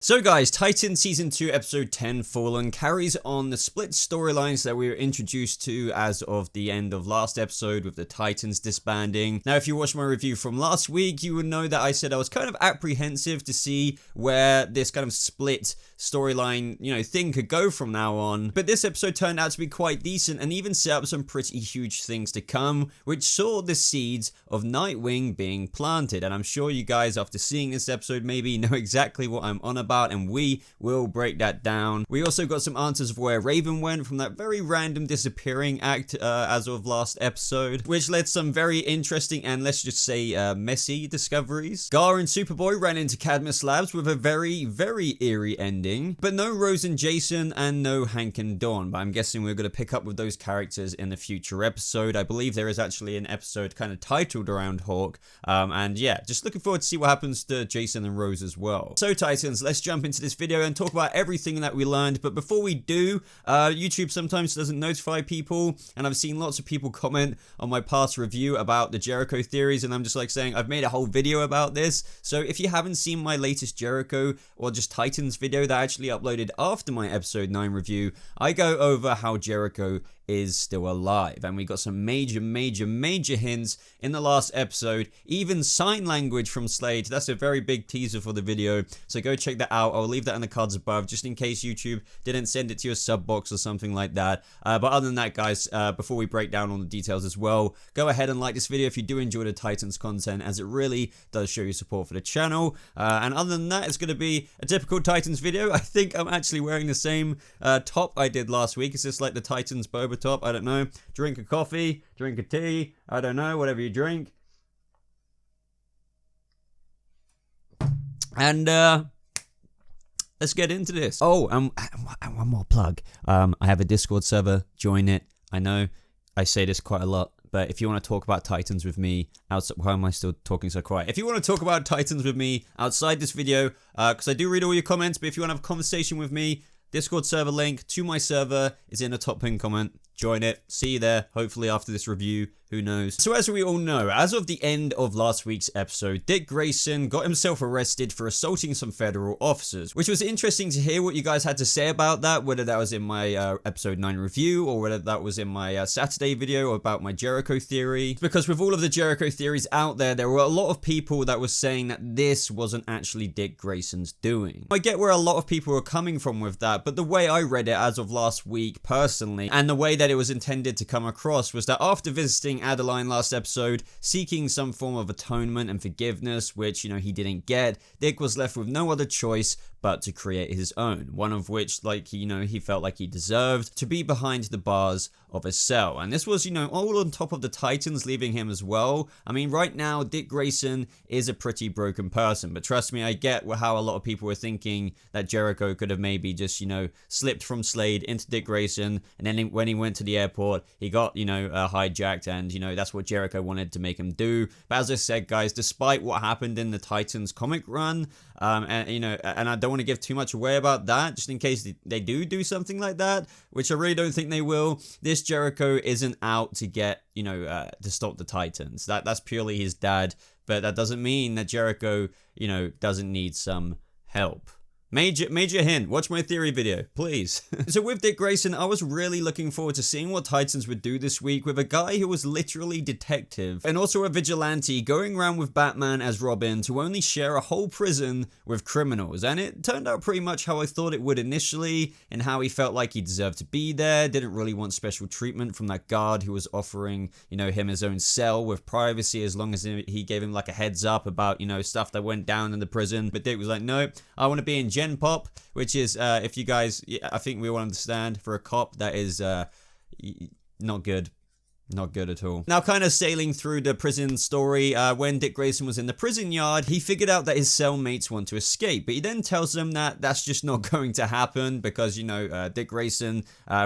So guys, Titan Season 2 Episode 10 Fallen carries on the split storylines that we were introduced to as of the end of last episode with the Titans disbanding. Now if you watched my review from last week, you would know that I said I was kind of apprehensive to see where this kind of split storyline, thing could go from now on. But this episode turned out to be quite decent and even set up some pretty huge things to come, which saw the seeds of Nightwing being planted. And I'm sure you guys, after seeing this episode, maybe know exactly what I'm on about, and we will break that down. We also got some answers of where Raven went from that very random disappearing act as of last episode, which led some very interesting and let's just say messy discoveries. Gar and Superboy ran into Cadmus Labs with a very, very eerie ending, but no Rose and Jason and no Hank and Dawn, but I'm guessing we're going to pick up with those characters in the future episode. I believe there is actually an episode kind of titled around Hawk, and yeah, just looking forward to see what happens to Jason and Rose as well. So Titans, let's jump into this video and talk about everything that we learned. But before we do, YouTube sometimes doesn't notify people, and I've seen lots of people comment on my past review about the Jericho theories, and I'm just like saying I've made a whole video about this. So if you haven't seen my latest Jericho or just Titans video that I actually uploaded after my episode 9 review, I go over how Jericho is still alive, and we got some major hints in the last episode, even sign language from Slade. That's a very big teaser for the video, so go check that out. I'll leave that in the cards above just in case YouTube didn't send it to your sub box or something like that. But other than that guys, before we break down all the details as well, go ahead and like this video if you do enjoy the Titans content, as it really does show your support for the channel. And other than that, it's going to be a typical Titans video. I think I'm actually wearing the same top I did last week. It's just like the Titans Boba top, I don't know. Drink a coffee, drink a tea, I don't know, whatever you drink. And let's get into this. Oh, and one more plug. I have a Discord server, join it. I know I say this quite a lot, but if you want to talk about Titans with me outside, why am I still talking so quiet? If you want to talk about Titans with me outside this video, because I do read all your comments, but if you want to have a conversation with me, Discord server link to my server is in the top pinned comment. Join it. See you there, hopefully after this review. Who knows? So as we all know, as of the end of last week's episode, Dick Grayson got himself arrested for assaulting some federal officers, which was interesting to hear what you guys had to say about that, whether that was in my episode 9 review or whether that was in my Saturday video about my Jericho theory. Because with all of the Jericho theories out there, there were a lot of people that were saying that this wasn't actually Dick Grayson's doing. I get where a lot of people were coming from with that, but the way I read it as of last week personally, and the way that it was intended to come across, was that after visiting Adeline last episode, seeking some form of atonement and forgiveness, which, he didn't get, Dick was left with no other choice but to create his own, one of which, he felt like he deserved to be behind the bars of a cell. And this was, all on top of the Titans leaving him as well. I mean, right now, Dick Grayson is a pretty broken person, but trust me, I get how a lot of people were thinking that Jericho could have maybe just, slipped from Slade into Dick Grayson, and then when he went to the airport, he got, hijacked, and, that's what Jericho wanted to make him do. But as I said, guys, despite what happened in the Titans comic run, and I don't want to give too much away about that, just in case they do something like that, which I really don't think they will. This Jericho isn't out to get, to stop the Titans. That's purely his dad, but that doesn't mean that Jericho, doesn't need some help. Major hint, watch my theory video, please. So with Dick Grayson, I was really looking forward to seeing what Titans would do this week with a guy who was literally detective and also a vigilante going around with Batman as Robin to only share a whole prison with criminals. And it turned out pretty much how I thought it would initially, and how he felt like he deserved to be there, didn't really want special treatment from that guard who was offering, him his own cell with privacy as long as he gave him like a heads up about, stuff that went down in the prison. But Dick was like, no, I want to be in Gen Pop, which is, if you guys, I think we all understand, for a cop, that is not good. Not good at all. Now, kind of sailing through the prison story, when Dick Grayson was in the prison yard, he figured out that his cellmates want to escape, but he then tells them that that's just not going to happen because, Dick Grayson,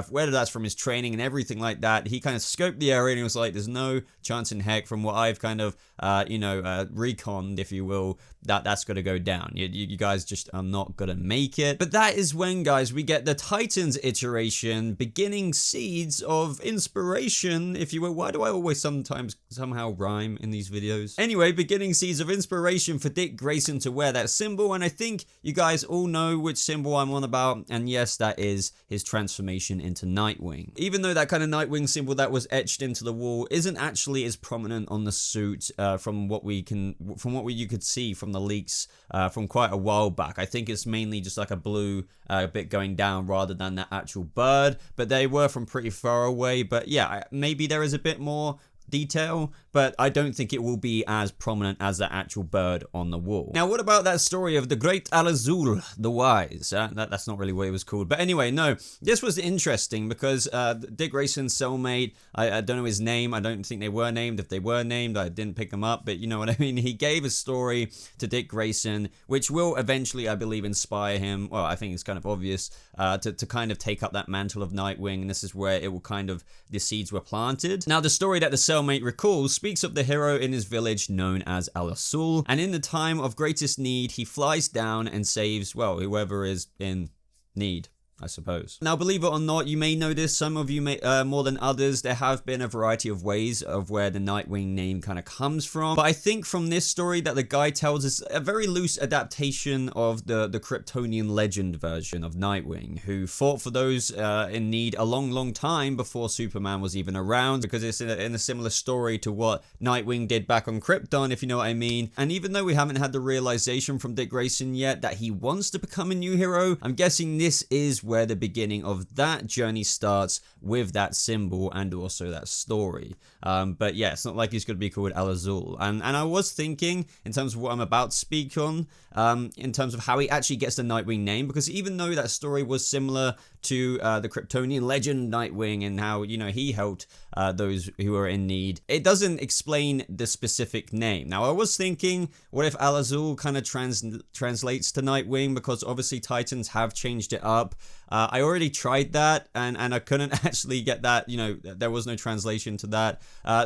whether that's from his training and everything like that, he kind of scoped the area and he was like, there's no chance in heck from what I've kind of, reconned, if you will, that's going to go down. You guys just are not going to make it. But that is when, guys, we get the Titans iteration beginning seeds of inspiration, if if you will. Why do I always sometimes somehow rhyme in these videos? Anyway, beginning seeds of inspiration for Dick Grayson to wear that symbol, and I think you guys all know which symbol I'm on about, and yes, that is his transformation into Nightwing. Even though that kind of Nightwing symbol that was etched into the wall isn't actually as prominent on the suit from what you could see from the leaks from quite a while back. I think it's mainly just like a blue bit going down rather than the actual bird, but they were from pretty far away. But yeah, maybe there is a bit more detail, but I don't think it will be as prominent as the actual bird on the wall. Now, what about that story of the great Al-Azul, the Wise? That's not really what it was called. But anyway, no, this was interesting because Dick Grayson's cellmate, I don't know his name. I don't think they were named. If they were named, I didn't pick them up, but you know what I mean? He gave a story to Dick Grayson, which will eventually, I believe, inspire him. Well, I think it's kind of obvious to kind of take up that mantle of Nightwing, and this is where it will kind of, the seeds were planted. Now, the story that the cellmate recalls speaks of the hero in his village known as Al-Azul, and in the time of greatest need, he flies down and saves, well, whoever is in need, I suppose. Now, believe it or not, you may know this, some of you may more than others, there have been a variety of ways of where the Nightwing name kind of comes from, but I think from this story that the guy tells is a very loose adaptation of the Kryptonian legend version of Nightwing, who fought for those in need a long time before Superman was even around, because it's in a similar story to what Nightwing did back on Krypton, if you know what I mean. And even though we haven't had the realization from Dick Grayson yet that he wants to become a new hero, I'm guessing this is where the beginning of that journey starts, with that symbol and also that story. But yeah, it's not like he's going to be called Al-Azul. And I was thinking, in terms of what I'm about to speak on, in terms of how he actually gets the Nightwing name, because even though that story was similar to the Kryptonian legend Nightwing and how, you know, he helped those who are in need, it doesn't explain the specific name. Now, I was thinking, what if Al-Azul kind of translates to Nightwing, because obviously Titans have changed it up. I already tried that, and I couldn't actually get that, you know, there was no translation to that.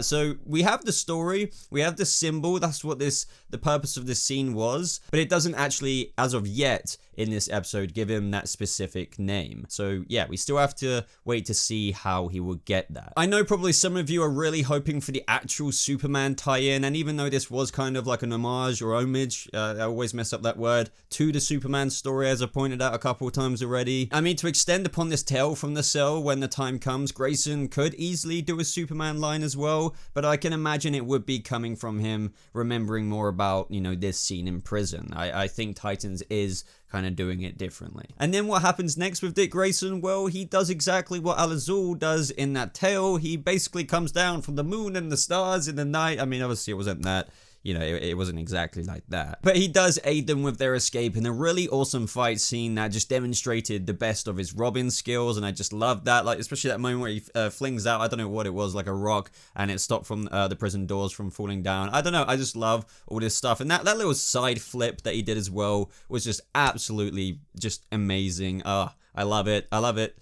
So we have the story, we have the symbol, that's what the purpose of this scene was, but it doesn't actually, as of yet, in this episode, give him that specific name. So yeah, we still have to wait to see how he will get that. I know probably some of you are really hoping for the actual Superman tie-in, and even though this was kind of like an homage or homage, I always mess up that word, to the Superman story, as I pointed out a couple of times already. I mean, to extend upon this tale from the cell when the time comes, Grayson could easily do a Superman line as well, but I can imagine it would be coming from him remembering more about, you know, this scene in prison. I think Titans is kind of doing it differently. And then what happens next with Dick Grayson? Well, he does exactly what Al-Azul does in that tale. He basically comes down from the moon and the stars in the night. I mean, obviously it wasn't that, you know, it wasn't exactly like that. But he does aid them with their escape in a really awesome fight scene that just demonstrated the best of his Robin skills, and I just loved that, like, especially that moment where he flings out, I don't know what it was, like a rock, and it stopped from the prison doors from falling down. I don't know, I just love all this stuff, and that little side flip that he did as well was just absolutely just amazing. I love it. I love it.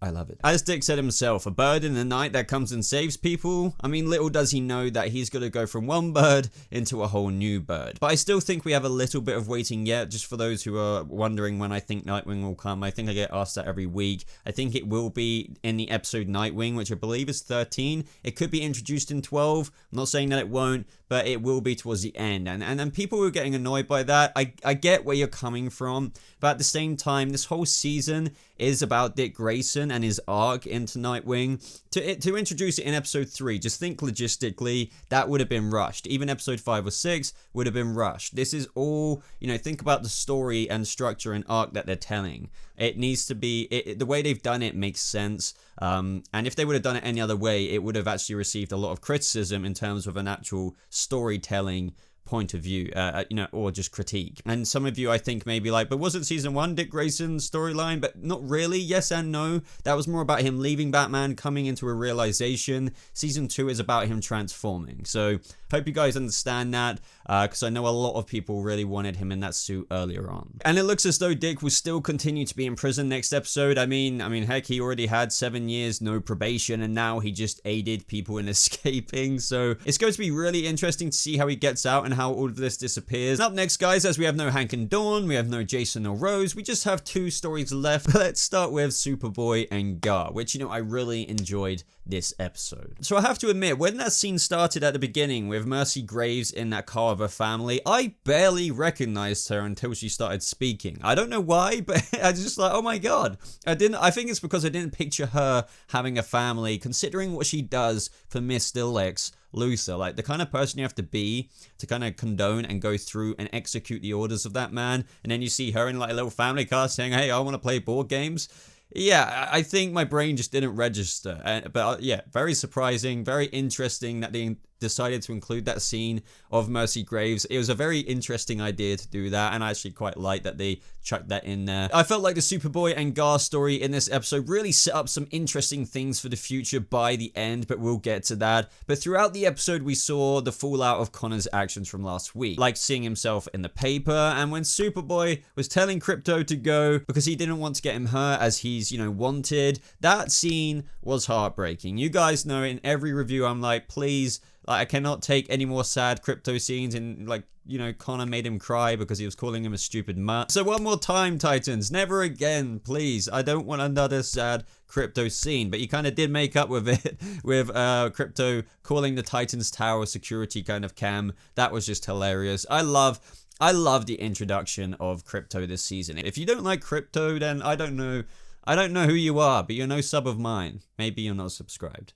I love it. As Dick said himself, a bird in the night that comes and saves people. I mean, little does he know that he's going to go from one bird into a whole new bird. But I still think we have a little bit of waiting yet, just for those who are wondering when I think Nightwing will come. I think I get asked that every week. I think it will be in the episode Nightwing, which I believe is 13. It could be introduced in 12. I'm not saying that it won't, but it will be towards the end. And people who are getting annoyed by that, I get where you're coming from. But at the same time, this whole season is about Dick Grayson and his arc into Nightwing. To introduce it in episode 3, just think logistically, that would have been rushed. Even episode 5 or 6 would have been rushed. This is all, you know, think about the story and structure and arc that they're telling. It needs to be, the way they've done it makes sense. And if they would have done it any other way, it would have actually received a lot of criticism in terms of an actual storytelling point of view, you know, or just critique. And some of you, I think, may be like, but wasn't season 1 Dick Grayson's storyline? But not really. Yes and no. That was more about him leaving Batman, coming into a realization. Season 2 is about him transforming. So hope you guys understand that, because I know a lot of people really wanted him in that suit earlier on. And it looks as though Dick will still continue to be in prison next episode. I mean, heck, he already had 7 years, no probation, and now he just aided people in escaping. So it's going to be really interesting to see how he gets out and how all of this disappears. And up next, guys, as we have no Hank and Dawn, we have no Jason or Rose, we just have 2 stories left. Let's start with Superboy and Gar, which, you know, I really enjoyed this episode. So I have to admit, when that scene started at the beginning with Mercy Graves in that car of her family, I barely recognized her until she started speaking. I don't know why, but I was just like, oh my god. I think it's because I didn't picture her having a family, considering what she does for Mr. Lex Luthor. Like, the kind of person you have to be to kind of condone and go through and execute the orders of that man, and then you see her in like a little family car saying, hey, I want to play board games. Yeah, I think my brain just didn't register. But yeah, very surprising, very interesting that they decided to include that scene of Mercy Graves. It was a very interesting idea to do that, and I actually quite like that they chucked that in there. I felt like the Superboy and Gar story in this episode really set up some interesting things for the future by the end, but we'll get to that. But throughout the episode, we saw the fallout of Connor's actions from last week, like seeing himself in the paper, and when Superboy was telling Krypto to go because he didn't want to get him hurt as he's, you know, wanted. That scene was heartbreaking. You guys know in every review I'm like, please, like, I cannot take any more sad Krypto scenes, and like, you know, Connor made him cry because he was calling him a stupid mutt. So one more time, Titans, never again, please. I don't want another sad Krypto scene, but you kind of did make up with it with Krypto calling the Titans Tower security kind of cam. That was just hilarious. I love the introduction of Krypto this season. If you don't like Krypto, then I don't know who you are, but you're no sub of mine. Maybe you're not subscribed.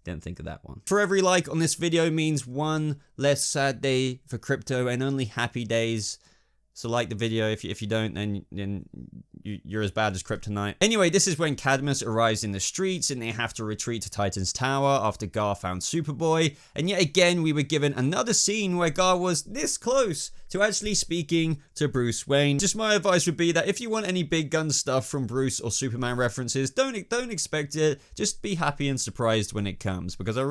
Didn't think of that one. For every like on this video means one less sad day for Krypto and only happy days. So like the video. If you don't, then you're as bad as Kryptonite. Anyway, this is when Cadmus arrives in the streets and they have to retreat to Titan's Tower after Gar found Superboy. And yet again, we were given another scene where Gar was this close to actually speaking to Bruce Wayne. Just my advice would be that if you want any big gun stuff from Bruce or Superman references, don't expect it. Just be happy and surprised when it comes, because I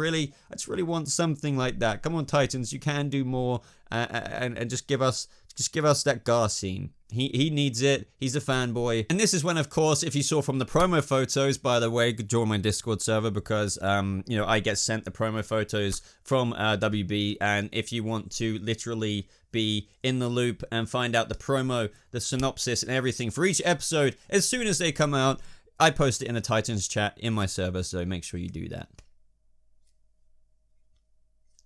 just really want something like that. Come on, Titans, you can do more, and just give us that Gar scene. He needs it. He's a fanboy. And this is when, of course, if you saw from the promo photos, by the way, join my Discord server, because, you know, I get sent the promo photos from WB. And if you want to literally be in the loop and find out the promo, the synopsis and everything for each episode, as soon as they come out, I post it in the Titans chat in my server. So make sure you do that.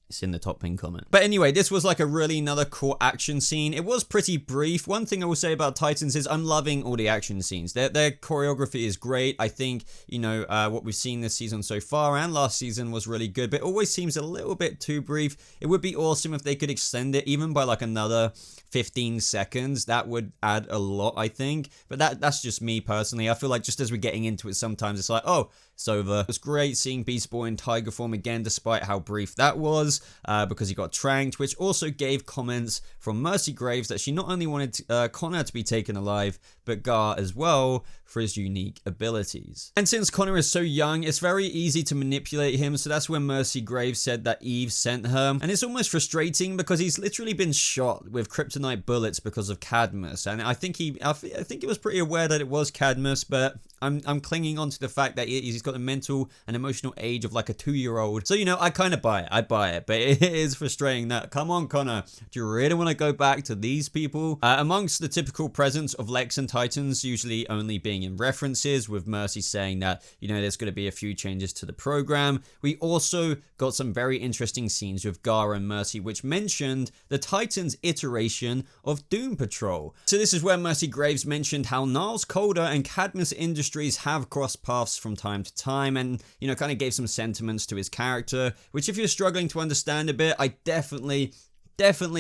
It's in the top pin comment. But anyway, this was like another cool action scene. It was pretty brief. One thing I will say about Titans is I'm loving all the action scenes. Their choreography is great. I think, you know, what we've seen this season so far and last season was really good, but it always seems a little bit too brief. It would be awesome if they could extend it even by like another 15 seconds. That would add a lot, I think. But that's just me personally. I feel like just as we're getting into it, sometimes it's like, oh, it's over. It was great seeing Beast Boy in tiger form again, despite how brief that was, because he got tranked, which also gave comments from Mercy Graves that she not only wanted Connor to be taken alive, but Gar as well for his unique abilities. And since Connor is so young, it's very easy to manipulate him, so that's when Mercy Graves said that Eve sent her. And it's almost frustrating because he's literally been shot with kryptonite bullets because of Cadmus, and I think he was pretty aware that it was Cadmus, but I'm clinging on to the fact that he's got a mental and emotional age of like a 2-year-old. So, you know, I kind of buy it. I buy it. But it is frustrating that, come on, Connor, do you really want to go back to these people? Amongst the typical presence of Lex and Titans, usually only being in references, with Mercy saying that, you know, there's going to be a few changes to the program. We also got some very interesting scenes with Gar and Mercy, which mentioned the Titans iteration of Doom Patrol. So this is where Mercy Graves mentioned how Niles Calder and Cadmus Industries have crossed paths from time to time, and, you know, kind of gave some sentiments to his character, which if you're struggling to understand a bit, I definitely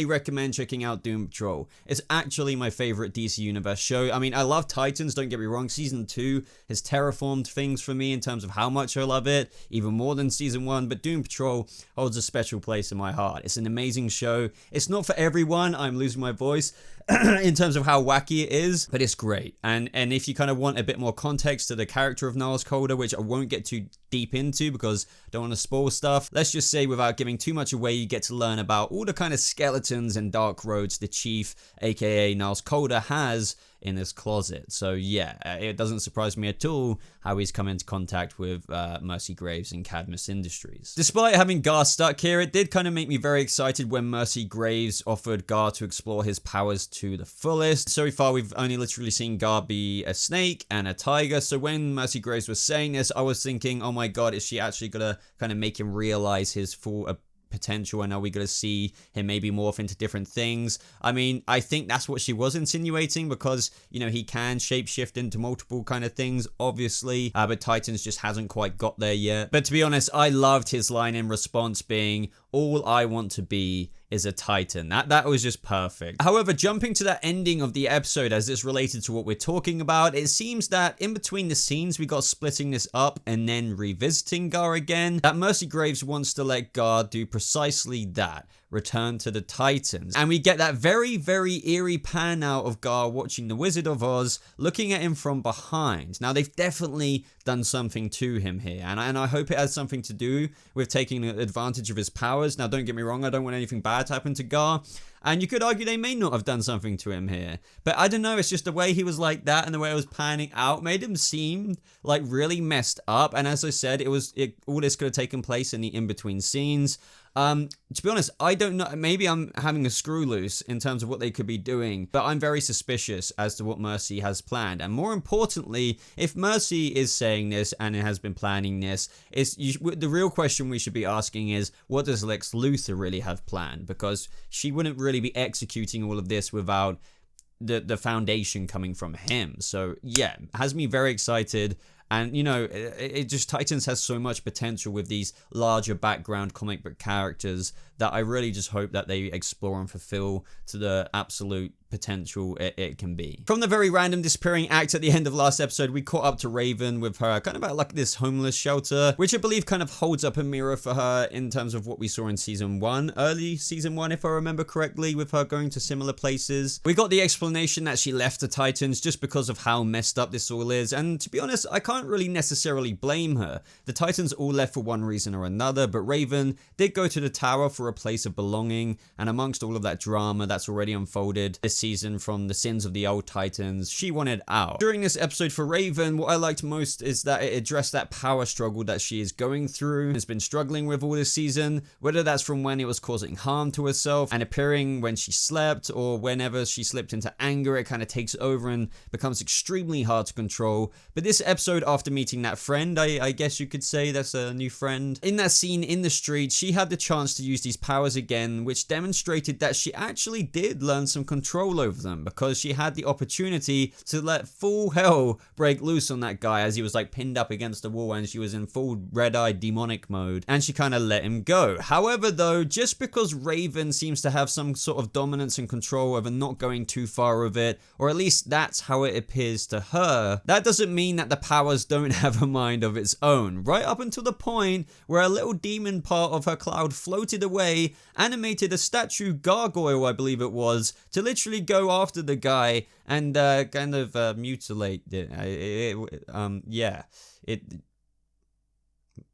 recommend checking out Doom Patrol. It's actually my favorite DC Universe show. I mean, I love Titans, don't get me wrong. Season 2 has terraformed things for me in terms of how much I love it, even more than Season 1, but Doom Patrol holds a special place in my heart. It's an amazing show. It's not for everyone. I'm losing my voice in terms of how wacky it is, but it's great. And if you kind of want a bit more context to the character of Niles Calder, which I won't get too deep into because I don't want to spoil stuff, let's just say without giving too much away, you get to learn about all the kind of skeletons and dark roads the Chief, aka Niles Calder, has in this closet. So yeah, it doesn't surprise me at all how he's come into contact with Mercy Graves and Cadmus Industries. Despite having Gar stuck here, it did kind of make me very excited when Mercy Graves offered Gar to explore his powers to the fullest. So far, we've only literally seen Gar be a snake and a tiger. So when Mercy Graves was saying this, I was thinking, oh my god, is she actually gonna kind of make him realize his full potential, and are we going to see him maybe morph into different things? I mean, I think that's what she was insinuating, because, you know, he can shapeshift into multiple kind of things, obviously, but Titans just hasn't quite got there yet. But to be honest, I loved his line in response being, all I want to be is a Titan. That was just perfect. However, jumping to that ending of the episode as it's related to what we're talking about, it seems that in between the scenes we got splitting this up and then revisiting Gar again, that Mercy Graves wants to let Gar do precisely that, return to the Titans. And we get that very, very eerie pan out of Gar watching the Wizard of Oz, looking at him from behind. Now, they've definitely done something to him here, and I hope it has something to do with taking advantage of his powers. Now, don't get me wrong, I don't want anything bad to happen to Gar, and you could argue they may not have done something to him here, but I don't know, it's just the way he was like that and the way it was panning out made him seem like really messed up. And as I said, all this could have taken place in the in-between scenes. To be honest, I don't know, maybe I'm having a screw loose in terms of what they could be doing, but I'm very suspicious as to what Mercy has planned. And more importantly, if Mercy is saying this and it has been planning this, the real question we should be asking is, what does Lex Luthor really have planned? Because she wouldn't really be executing all of this without the foundation coming from him. So yeah, has me very excited. And, you know, it just, Titans has so much potential with these larger background comic book characters that I really just hope that they explore and fulfill to the absolute potential it can be. From the very random disappearing act at the end of last episode, we caught up to Raven with her kind of at like this homeless shelter, which I believe kind of holds up a mirror for her in terms of what we saw in season 1, early season 1 if I remember correctly, with her going to similar places. We got the explanation that she left the Titans just because of how messed up this all is, and to be honest, I can't really necessarily blame her. The Titans all left for one reason or another, but Raven did go to the tower for a place of belonging, and amongst all of that drama that's already unfolded this season from the sins of the old Titans, she wanted out. During this episode for Raven, what I liked most is that it addressed that power struggle that she is going through, has been struggling with all this season, whether that's from when it was causing harm to herself and appearing when she slept, or whenever she slipped into anger, it kind of takes over and becomes extremely hard to control. But this episode, after meeting that friend, I guess you could say that's a new friend, in that scene in the street, she had the chance to use these powers again, which demonstrated that she actually did learn some control over them, because she had the opportunity to let full hell break loose on that guy as he was like pinned up against the wall and she was in full red-eyed demonic mode, and she kind of let him go. However though, just because Raven seems to have some sort of dominance and control over not going too far with it, or at least that's how it appears to her, that doesn't mean that the powers don't have a mind of its own, right up until the point where a little demon part of her cloud floated away, animated a statue gargoyle, I believe it was, to literally go after the guy and kind of mutilate it.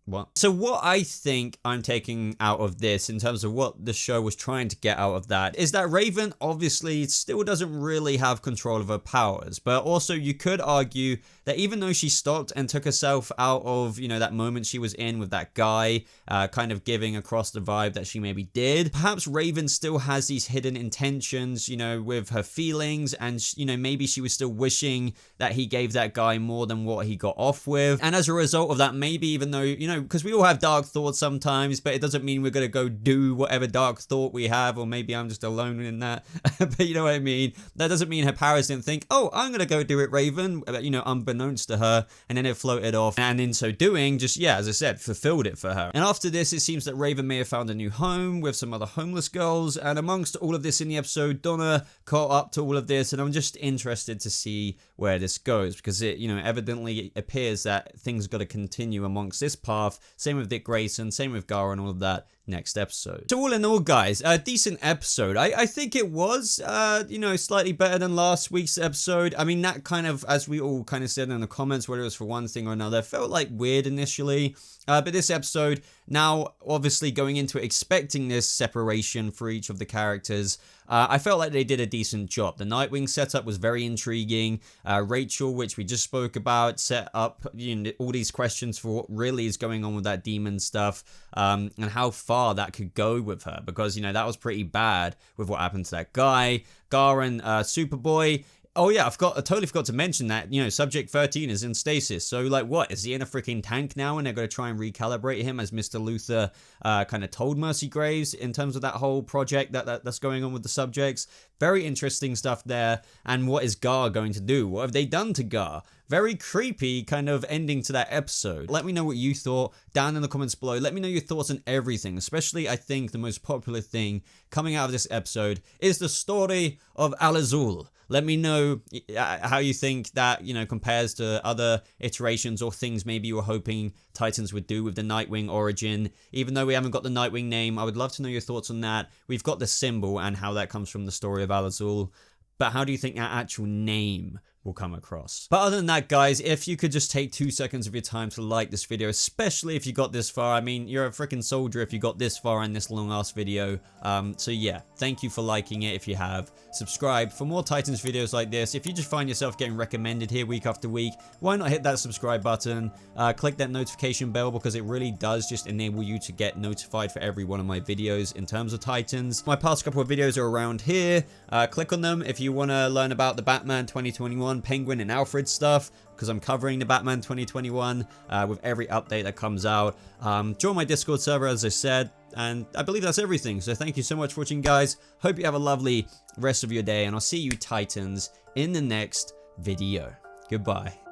What? So what I think I'm taking out of this in terms of what the show was trying to get out of that is that Raven obviously still doesn't really have control of her powers, but also you could argue that even though she stopped and took herself out of, you know, that moment she was in with that guy, kind of giving across the vibe that she maybe did, perhaps Raven still has these hidden intentions, you know, with her feelings, and, you know, maybe she was still wishing that he gave that guy more than what he got off with. And as a result of that, maybe even though, you know, because we all have dark thoughts sometimes, but it doesn't mean we're going to go do whatever dark thought we have, or maybe I'm just alone in that. But you know what I mean? That doesn't mean her powers didn't think, oh, I'm going to go do it, Raven, you know, unbeknownst to her, and then it floated off, and in so doing, just, yeah, as I said, fulfilled it for her. And after this, it seems that Raven may have found a new home with some other homeless girls, and amongst all of this in the episode, Donna caught up to all of this, and I'm just interested to see where this goes, because it, you know, evidently appears that things got to continue amongst this path. Same with Dick Grayson, same with Gar and all of that. next episode. So all in all, guys, a decent episode. I think it was, you know, slightly better than last week's episode. I mean, that kind of, as we all kind of said in the comments, whether it was for one thing or another, felt like weird initially. But this episode, now obviously going into it, expecting this separation for each of the characters, I felt like they did a decent job. The Nightwing setup was very intriguing. Rachel, which we just spoke about, set up, you know, all these questions for what really is going on with that demon stuff, and how far that could go with her, because, you know, that was pretty bad with what happened to that guy. Gar and Superboy. Oh yeah, I totally forgot to mention that, you know, Subject 13 is in stasis. So, like, what? Is he in a freaking tank now and they're going to try and recalibrate him, as Mr. Luther kind of told Mercy Graves in terms of that whole project that's going on with the subjects? Very interesting stuff there. And what is Gar going to do? What have they done to Gar? Very creepy kind of ending to that episode. Let me know what you thought down in the comments below. Let me know your thoughts on everything, especially I think the most popular thing coming out of this episode is the story of Al Azul. Let me know how you think that, you know, compares to other iterations or things maybe you were hoping Titans would do with the Nightwing origin. Even though we haven't got the Nightwing name, I would love to know your thoughts on that. We've got the symbol and how that comes from the story of Al Azul. But how do you think that actual name will come across? But other than that, guys, if you could just take 2 seconds of your time to like this video, especially if you got this far. I mean, you're a freaking soldier if you got this far in this long ass video. So yeah, thank you for liking it if you have. Subscribe for more Titans videos like this. If you just find yourself getting recommended here week after week, why not hit that subscribe button? Click that notification bell, because it really does just enable you to get notified for every one of my videos in terms of Titans. My past couple of videos are around here. Click on them if you want to learn about the Batman 2021 Penguin and Alfred stuff, because I'm covering the Batman 2021 with every update that comes out. Join my Discord server, as I said, and I believe that's everything. So thank you so much for watching, guys. Hope you have a lovely rest of your day, and I'll see you Titans in the next video. Goodbye.